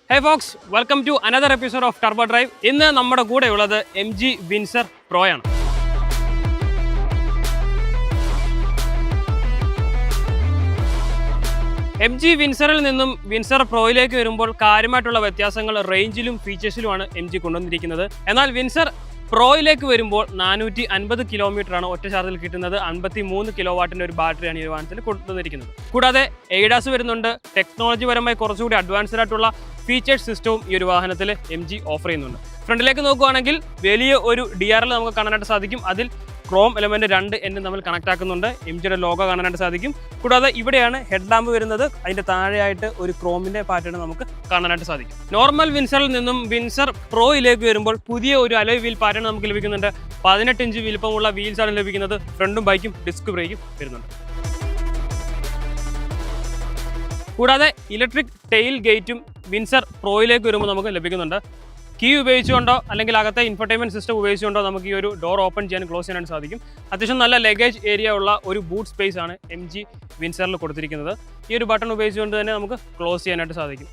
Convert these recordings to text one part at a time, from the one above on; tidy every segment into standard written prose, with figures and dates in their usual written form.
Hey folks, welcome to another episode of Turbo Drive. ഇന്ന് നമ്മുടെ കൂടെ ഉള്ളത് MG വിൻസർ പ്രോ ആണ്. MG വിൻസറിൽ നിന്നും വിൻസർ പ്രോയിലേക്ക് വരുമ്പോൾ കാര്യമായിട്ടുള്ള വ്യത്യാസങ്ങൾ റേഞ്ചിലും ഫീച്ചേഴ്സിലുമാണ് MG കൊണ്ടുവന്നിരിക്കുന്നത്. എന്നാൽ വിൻസർ പ്രോയിലേക്ക് വരുമ്പോൾ 450 കിലോമീറ്ററാണ് ഒറ്റ ചാർജിൽ കിട്ടുന്നത്. 53 കിലോ വാട്ടിൻ്റെ ഒരു ബാറ്ററിയാണ് ഈ വാഹനത്തിൽ കൊണ്ടുവന്നിരിക്കുന്നത്. കൂടാതെ എയ്ഡാസ് വരുന്നുണ്ട്. ടെക്നോളജി പരമായി കുറച്ചുകൂടി അഡ്വാൻസ്ഡ് ആയിട്ടുള്ള ഫീച്ചേഴ്സ് സിസ്റ്റവും ഈ ഒരു വാഹനത്തിൽ MG ഓഫർ ചെയ്യുന്നുണ്ട്. ഫ്രണ്ടിലേക്ക് നോക്കുകയാണെങ്കിൽ വലിയ ഒരു DRL നമുക്ക് കാണാനായിട്ട് സാധിക്കും. അതിൽ ക്രോം എലമെന്റ് 2 എൻഡും തമ്മിൽ കണക്ട് ആക്കുന്നുണ്ട്. MGയുടെ ലോഗോ കാണാനായിട്ട് സാധിക്കും. കൂടാതെ ഇവിടെയാണ് ഹെഡ് ലാമ്പ് വരുന്നത്. അതിന്റെ താഴെയായിട്ട് ഒരു ക്രോമിന്റെ പാറ്റേൺ നമുക്ക് കാണാനായിട്ട് സാധിക്കും. നോർമൽ വിൻസറിൽ നിന്നും വിൻസർ പ്രോയിലേക്ക് വരുമ്പോൾ പുതിയ ഒരു അലോയ് വീൽ പാറ്റേൺ നമുക്ക് ലഭിക്കുന്നുണ്ട്. 18 ഇഞ്ച് വലിപ്പമുള്ള വീൽസ് ആണ് ലഭിക്കുന്നത്. ഫ്രണ്ടും ബൈക്കും ഡിസ്ക് ബ്രേക്കും വരുന്നുണ്ട്. കൂടാതെ ഇലക്ട്രിക് ടെയിൽ ഗേറ്റും വിൻസർ പ്രോയിലേക്ക് വരുമ്പോൾ നമുക്ക് ലഭിക്കുന്നുണ്ട്. കീ ഉപയോഗിച്ചുകൊണ്ടോ അല്ലെങ്കിൽ അകത്തെ ഇൻഫർടൈൻമെന്റ് സിസ്റ്റം ഉപയോഗിച്ചുകൊണ്ടോ നമുക്ക് ഈ ഒരു ഡോർ ഓപ്പൺ ചെയ്യാൻ ക്ലോസ് ചെയ്യാനായിട്ട് സാധിക്കും. അത്യാവശ്യം നല്ല ലഗേജ് ഏരിയ ഉള്ള ഒരു ബൂട്ട് സ്പേസ് ആണ് MG വിൻസറിൽ കൊടുത്തിരിക്കുന്നത്. ഈ ഒരു ബട്ടൺ ഉപയോഗിച്ചുകൊണ്ട് തന്നെ നമുക്ക് ക്ലോസ് ചെയ്യാനായിട്ട് സാധിക്കും.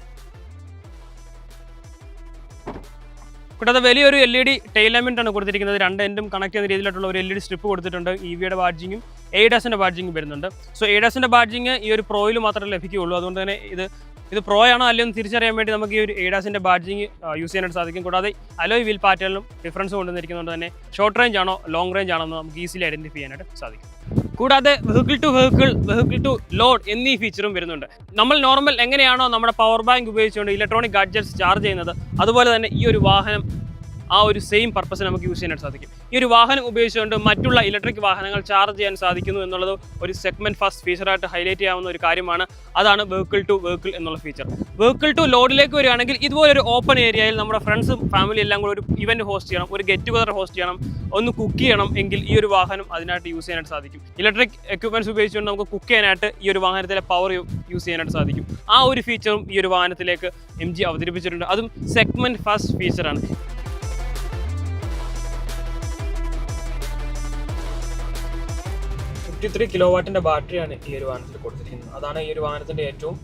കൂടാതെ വലിയൊരു LED ടെയിൽ ലാമ്പിൻ്റ് ആണ് കൊടുത്തിരിക്കുന്നത്. 2 എൻഡും കണക്ട് ചെയ്യുന്ന രീതിയിലുള്ള ഒരു LED സ്ട്രിപ്പ് കൊടുത്തിട്ടുണ്ട്. EVയുടെ ബാഡ്ജിങ്ങും എയ്ഡാസിൻ്റെ ബാഡ്ജിങ്ങും വരുന്നുണ്ട്. സോ എയ്ഡാസിൻ്റെ ബാഡ്ജിങ് ഈ ഒരു പ്രോയിൽ മാത്രമേ ലഭിക്കുകയുള്ളൂ. അതുകൊണ്ട് തന്നെ ഇത് പ്രോ ആണോ അല്ലയോ എന്ന് തിരിച്ചറിയാൻ വേണ്ടി നമുക്ക് ഈ ഒരു എയ്ഡാസിൻ്റെ ബാഡ്ജിങ് യൂസ് ചെയ്യാനായിട്ട് സാധിക്കും. കൂടാതെ അലോയ് വീൽ പാറ്റേണിലും ഡിഫറൻസ് കൊണ്ടുവന്നിരിക്കുന്നതുകൊണ്ട് തന്നെ ഷോർട്ട് റേഞ്ച് ആണോ ലോങ് റേഞ്ച് ആണോ എന്ന് നമുക്ക് ഈസിലി ഐഡന്റിഫൈ ചെയ്യാനായിട്ട് സാധിക്കും. കൂടാതെ വെഹിക്കിൾ ടു ലോഡ് എന്നീ ഫീച്ചറും വരുന്നുണ്ട്. നമ്മൾ നോർമൽ എങ്ങനെയാണോ നമ്മുടെ പവർ ബാങ്ക് ഉപയോഗിച്ചുകൊണ്ട് ഇലക്ട്രോണിക് ഗാഡ്ജറ്റ്സ് ചാർജ് ചെയ്യുന്നത്, അതുപോലെ തന്നെ ഈ ഒരു വാഹനം ആ ഒരു സെയിം പർപ്പസിന് നമുക്ക് യൂസ് ചെയ്യാനായിട്ട് സാധിക്കും. ഈ ഒരു വാഹനം ഉപയോഗിച്ചുകൊണ്ട് മറ്റുള്ള ഇലക്ട്രിക് വാഹനങ്ങൾ ചാർജ് ചെയ്യാൻ സാധിക്കുന്നു എന്നുള്ളത് ഒരു സെഗ്മെന്റ് ഫസ്റ്റ് ഫീച്ചറായിട്ട് ഹൈലൈറ്റ് ചെയ്യാവുന്ന ഒരു കാര്യമാണ്. അതാണ് വെഹിക്കിൾ ടു വെഹിക്കിൾ എന്നുള്ള ഫീച്ചർ. വെഹിക്കിൾ ടു ലോഡിലേക്ക് വരികയാണെങ്കിൽ ഇതുപോലൊരു ഓപ്പൺ ഏരിയയിൽ നമ്മുടെ ഫ്രണ്ട്സും ഫാമിലി എല്ലാം കൂടി ഒരു ഇവന്റ് ഹോസ്റ്റ് ചെയ്യണം, ഒരു ഗെറ്റ് ടുഗദർ ഹോസ്റ്റ് ചെയ്യണം, ഒന്ന് കുക്ക് ചെയ്യണം എങ്കിൽ ഈ ഒരു വാഹനം അതിനായിട്ട് യൂസ് ചെയ്യാനായിട്ട് സാധിക്കും. ഇലക്ട്രിക് എക്യുപ്മെന്റ്സ് ഉപയോഗിച്ചുകൊണ്ട് നമുക്ക് കുക്ക് ചെയ്യാനായിട്ട് ഈ ഒരു വാഹനത്തിലെ പവർ യൂസ് ചെയ്യാനായിട്ട് സാധിക്കും. ആ ഒരു ഫീച്ചറും ഈ ഒരു വാഹനത്തിലേക്ക് MG അവതരിപ്പിച്ചിട്ടുണ്ട്. അതും സെഗ്മെന്റ് ഫസ്റ്റ് ഫീച്ചറാണ്. 53 കിലോ വാട്ടിൻ്റെ ബാറ്ററിയാണ് ഈ ഒരു വാഹനത്തിൽ കൊടുത്തിരിക്കുന്നത്. അതാണ് ഈ ഒരു വാഹനത്തിൻ്റെ ഏറ്റവും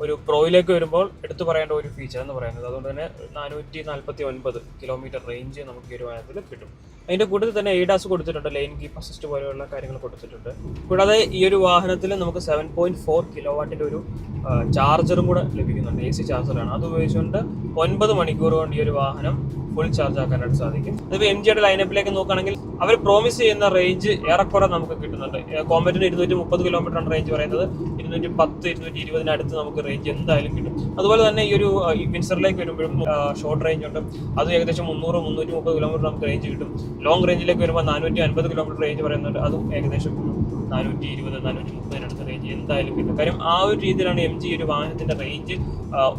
ഒരു പ്രോയിലേക്ക് വരുമ്പോൾ എടുത്തു പറയേണ്ട ഒരു ഫീച്ചർ എന്ന് പറയുന്നത്. അതുകൊണ്ട് തന്നെ 449 കിലോമീറ്റർ റേഞ്ച് നമുക്ക് ഈ ഒരു വാഹനത്തിൽ കിട്ടും. അതിൻ്റെ കൂട്ടത്തിൽ തന്നെ എയ്ഡാസ് കൊടുത്തിട്ടുണ്ട്, ലൈൻ കീപ്പ് അസിസ്റ്റ് പോലെയുള്ള കാര്യങ്ങൾ കൊടുത്തിട്ടുണ്ട്. കൂടാതെ ഈ ഒരു വാഹനത്തിൽ നമുക്ക് 7.4 കിലോ വാട്ടിൻ്റെ ഒരു ചാർജറും കൂടെ ലഭിക്കുന്നുണ്ട്. AC ചാർജറാണ്. അത് ഉപയോഗിച്ചുകൊണ്ട് 9 മണിക്കൂർ കൊണ്ട് ഈ ഒരു വാഹനം ഫുൾ ചാർജ് ആക്കാനായിട്ട് സാധിക്കും. അതിപ്പോൾ MGയുടെ ലൈനപ്പിലേക്ക് നോക്കുകയാണെങ്കിൽ അവർ പ്രോമിസ് ചെയ്യുന്ന റേഞ്ച് ഏറെക്കുറെ നമുക്ക് കിട്ടുന്നുണ്ട്. കോമ്പറ്റിന് 230 കിലോമീറ്ററാണ് റേഞ്ച് പറയുന്നത്. 210-220 അടുത്ത് നമുക്ക് റേഞ്ച് എന്തായാലും കിട്ടും. അതുപോലെ തന്നെ ഈ ഒരു വിൻസറിലേക്ക് വരുമ്പോഴും ഷോർട്ട് റേഞ്ച് ഉണ്ട്. അത് ഏകദേശം 300-330 കിലോമീറ്റർ നമുക്ക് റേഞ്ച് കിട്ടും. ലോങ് റേഞ്ചിലേക്ക് വരുമ്പോൾ 450 കിലോമീറ്റർ റേഞ്ച് പറയുന്നുണ്ട്. അതും ഏകദേശം 420-430 അടുത്ത റേഞ്ച് എന്തായാലും കിട്ടും. കാര്യം ആ ഒരു രീതിയിലാണ് MG ഒരു വാഹനത്തിന്റെ റേഞ്ച്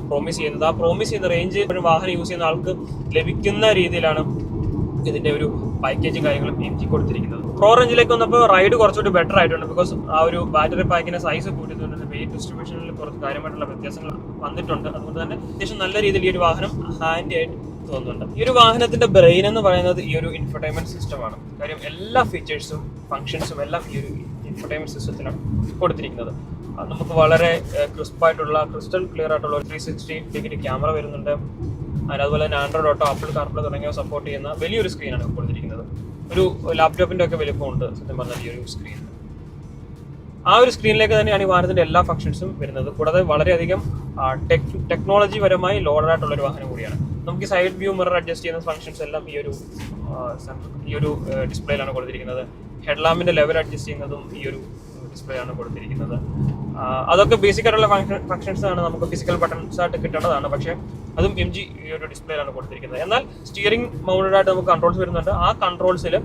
പ്രോമിസ് ചെയ്യുന്നത്. ആ പ്രോമിസ് ചെയ്യുന്ന റേഞ്ച് ഒരു വാഹനം യൂസ് ചെയ്യുന്ന ആൾക്ക് ലഭിക്കുന്ന രീതിയിലാണ് ഇതിന്റെ ഒരു പാക്കേജും കാര്യങ്ങളും MG കൊടുത്തിരിക്കുന്നത്. പ്രോ റേഞ്ചിലേക്ക് വന്നപ്പോൾ റൈഡ് കുറച്ചുകൂടി ബെറ്റർ ആയിട്ടുണ്ട്. ബിക്കോസ് ആ ഒരു ബാറ്ററി പാക്കിന്റെ സൈസ് കൂട്ടിയതുകൊണ്ട് വെയിറ്റ് ഡിസ്ട്രിബ്യൂഷനിൽ കുറച്ച് കാര്യമായിട്ടുള്ള വ്യത്യാസങ്ങൾ വന്നിട്ടുണ്ട്. അതുകൊണ്ട് തന്നെ അത്യാവശ്യം നല്ല രീതിയിൽ ഈ ഒരു വാഹനം ഹാൻഡി ആയിട്ട് തോന്നുന്നുണ്ട്. ഈ ഒരു വാഹനത്തിന്റെ ബ്രെയിൻ എന്ന് പറയുന്നത് ഈ ഒരു ഇൻഫർടൈൻമെന്റ് സിസ്റ്റമാണ്. കാര്യം എല്ലാ ഫീച്ചേഴ്സും ഫംഗ്ഷൻസും എല്ലാം ഈ ഒരു ഇൻഫർടൈൻമെന്റ് സിസ്റ്റത്തിലാണ് കൊടുത്തിരിക്കുന്നത്. നമുക്ക് വളരെ ക്രിസ്പായിട്ടുള്ള ക്രിസ്റ്റൽ ക്ലിയർ ആയിട്ടുള്ള 360 ഡിഗ്രി ക്യാമറ വരുന്നുണ്ട്. അതുപോലെ തന്നെ ആൻഡ്രോയിഡ് ഓട്ടോ, ആപ്പിൾ കാർപ്ലേ തുടങ്ങിയവ സപ്പോർട്ട് ചെയ്യുന്ന വലിയൊരു സ്ക്രീനാണ് കൊടുത്തിരിക്കുന്നത്. ഒരു ലാപ്ടോപ്പിന്റെ ഒക്കെ വലിപ്പമുണ്ട് സത്യം പറഞ്ഞാൽ ഈ ഒരു സ്ക്രീൻ. ആ ഒരു സ്ക്രീനിലേക്ക് തന്നെയാണ് ഈ വാഹനത്തിന്റെ എല്ലാ ഫംഗ്ഷൻസും വരുന്നത്. കൂടാതെ വളരെയധികം ടെക്നോളജി പരമായി ലോഡഡ് ആയിട്ടുള്ള ഒരു വാഹനം കൂടിയാണ്. നമുക്ക് സൈഡ് വ്യൂ മിറർ അഡ്ജസ്റ്റ് ചെയ്യുന്ന ഫംഗ്ഷൻസ് എല്ലാം ഈ ഒരു ഡിസ്പ്ലേയിലാണ് കൊടുത്തിരിക്കുന്നത്. ഹെഡ് ലാമ്പിന്റെ ലെവൽ അഡ്ജസ്റ്റ് ചെയ്യുന്നതും ഈ ഒരു ഡിസ്പ്ലേ ആണ് കൊടുത്തിരിക്കുന്നത്. അതൊക്കെ ബേസിക് ആയിട്ടുള്ള ഫംഗ്ഷൻസ് ആണ്, നമുക്ക് ഫിസിക്കൽ ബട്ടൺസ് ആയിട്ട് കിട്ടേണ്ടതാണ്. പക്ഷേ അതും MG ഈ ഒരു ഡിസ്പ്ലേയിലാണ് കൊടുത്തിരിക്കുന്നത്. എന്നാൽ സ്റ്റിയറിംഗ് മൗണ്ടഡ് ആയിട്ട് നമുക്ക് കൺട്രോൾസ് വരുന്നുണ്ട്. ആ കൺട്രോൾസിൽ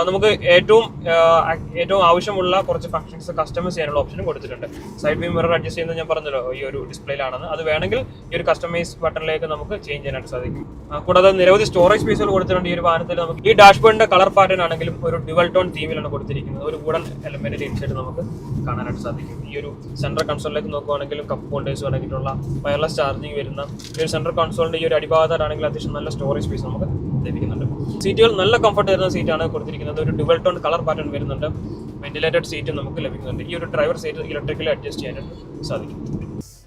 നമുക്ക് ഏറ്റവും ആവശ്യമുള്ള കുറച്ച് ഫംഗ്ഷൻസ് കസ്റ്റമൈസ് ചെയ്യാനുള്ള ഓപ്ഷനും കൊടുത്തിട്ടുണ്ട്. സൈഡ് വ്യൂ മിറർ അഡ്ജസ്റ്റ് ചെയ്യുന്നത് ഞാൻ പറഞ്ഞല്ലോ ഈ ഒരു ഡിസ്പ്ലേയിലാണെന്ന്. അത് വേണമെങ്കിൽ ഈ ഒരു കസ്റ്റമൈസ് ബട്ടണിലേക്ക് നമുക്ക് ചേഞ്ച് ചെയ്യാനായിട്ട് സാധിക്കും. കൂടാതെ നിരവധി സ്റ്റോറേജ് സ്പേസുകൾ കൊടുത്തിട്ടുണ്ട് ഈ ഒരു വാഹനത്തിൽ. നമുക്ക് ഈ ഡാഷ്ബോർഡിന്റെ കളർ പാറ്റേൺ ആണെങ്കിലും ഒരു ഡ്യുവൽ ടോൺ തീമിലാണ് കൊടുത്തിരിക്കുന്നത്. ഒരു വുഡൻ എലമെന്റിന്റെ ഇൻസൈഡ് നമുക്ക് കാണാനായിട്ട് സാധിക്കും. ഈ ഒരു സെൻട്രൽ കൺസോളിലേക്ക് നോക്കുകയാണെങ്കിലും കപ്പ് ഹോൾഡേഴ്സ് അടങ്ങിയിട്ടുള്ള വയർലെസ് ചാർജിങ് വരുന്ന ഈ ഒരു സെൻട്രൽ കൺസോളിന്റെ ഈ ഒരു അടിഭാഗത്താണെങ്കിൽ അത്യാവശ്യം നല്ല സ്റ്റോറേജ് സ്പേസ് നമുക്ക് ലഭിക്കുന്നുണ്ട്. സീറ്റുകൾ നല്ല കംഫർട്ട് വരുന്ന സീറ്റാണ് കൊടുത്തിരിക്കുന്നത്. ഒരു ഡ്യുവൽ ടോൺ കളർ പാറ്റേൺ വരുന്നുണ്ട്. വെന്റിലേറ്റഡ് സീറ്റ് നമുക്ക് ലഭിക്കുന്നുണ്ട്. ഈ ഒരു ഡ്രൈവർ സീറ്റ് ഇലക്ട്രിക്കലി അഡ്ജസ്റ്റ് ചെയ്യാനായിട്ട് സാധിക്കും.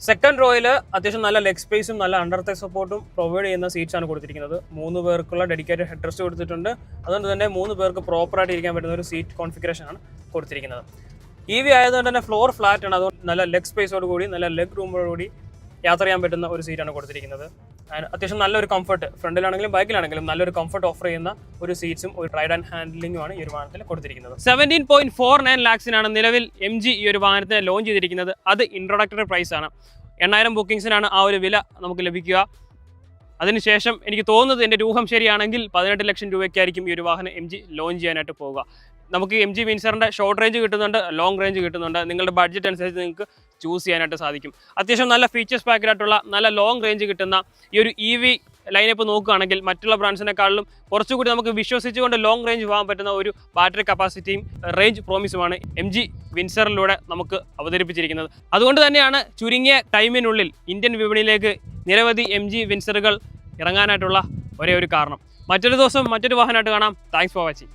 സെക്കൻഡ് റോയിൽ അത്യാവശ്യം നല്ല ലെഗ് സ്പേസും നല്ല അണ്ടർ തൈ സപ്പോർട്ടും പ്രൊവൈഡ് ചെയ്യുന്ന സീറ്റ്സ് ആണ് കൊടുത്തിരിക്കുന്നത്. 3 പേർക്കുള്ള ഡെഡിക്കേറ്റഡ് ഹെഡ് റെസ്റ്റ് കൊടുത്തിട്ടുണ്ട്. അതുകൊണ്ട് തന്നെ 3 പേർക്ക് പ്രോപ്പറായിട്ട് ഇരിക്കാൻ പറ്റുന്ന ഒരു സീറ്റ് കോൺഫിഗറേഷൻ ആണ് കൊടുത്തിരിക്കുന്നത്. EV ആയതുകൊണ്ട് തന്നെ ഫ്ലോർ ഫ്ലാറ്റ് ആണ്. അതുകൊണ്ട് നല്ല ലെഗ് സ്പേസോട് കൂടി നല്ല ലെഗ് റൂമോട് കൂടി യാത്ര ചെയ്യാൻ പറ്റുന്ന ഒരു സീറ്റാണ് കൊടുത്തിരിക്കുന്നത്. അത്യാവശ്യം നല്ലൊരു കംഫർട്ട് ഫ്രണ്ടിലാണെങ്കിലും ബൈക്കിലാണെങ്കിലും നല്ലൊരു കംഫർട്ട് ഓഫർ ചെയ്യുന്ന ഒരു സീറ്റ്സും ഒരു റൈഡ് ആൻഡ് ഹാൻഡ്ലിംഗുമാണ് ഈ ഒരു വാഹനത്തിൽ കൊടുത്തിരിക്കുന്നത്. 17.49 lakhs നിലവിൽ MG ഈ ഒരു വാഹനത്തിനെ ലോഞ്ച് ചെയ്തിരിക്കുന്നത്. അത് ഇൻട്രൊഡക്ടറി പ്രൈസ് ആണ്. 8000 ബുക്കിംഗ്സിനാണ് ആ ഒരു വില നമുക്ക് ലഭിക്കുക. അതിനുശേഷം എനിക്ക് തോന്നുന്നത് എൻ്റെ രൂപം ശരിയാണെങ്കിൽ 18 ലക്ഷം രൂപയ്ക്കായിരിക്കും ഈ ഒരു വാഹനം MG ലോഞ്ച് ചെയ്യാനായിട്ട് പോവുക. നമുക്ക് MG വിൻസറിൻ്റെ ഷോർട്ട് റേഞ്ച് കിട്ടുന്നുണ്ട്, ലോങ് റേഞ്ച് കിട്ടുന്നുണ്ട്. നിങ്ങളുടെ ബഡ്ജറ്റ് അനുസരിച്ച് നിങ്ങൾക്ക് ചൂസ് ചെയ്യാനായിട്ട് സാധിക്കും. അത്യാവശ്യം നല്ല ഫീച്ചേഴ്സ് പാക്കഡായിട്ടുള്ള നല്ല ലോങ് റേഞ്ച് കിട്ടുന്ന ഈ ഒരു EV ലൈനപ്പ് നോക്കുകയാണെങ്കിൽ മറ്റുള്ള ബ്രാൻഡ്സിനെക്കാളും കുറച്ചുകൂടി നമുക്ക് വിശ്വസിച്ചുകൊണ്ട് ലോങ് റേഞ്ച് പോകാൻ പറ്റുന്ന ഒരു ബാറ്ററി കപ്പാസിറ്റിയും റേഞ്ച് പ്രോമിസുമാണ് MG വിൻസറിലൂടെ നമുക്ക് അവതരിപ്പിച്ചിരിക്കുന്നത്. അതുകൊണ്ട് തന്നെയാണ് ചുരുങ്ങിയ ടൈമിനുള്ളിൽ ഇന്ത്യൻ വിപണിയിലേക്ക് നിരവധി MG വിൻസറുകൾ ഇറങ്ങാനായിട്ടുള്ള ഒരേ ഒരു കാരണം. മറ്റൊരു ദിവസം മറ്റൊരു വാഹനമായിട്ട് കാണാം. Thanks for watching.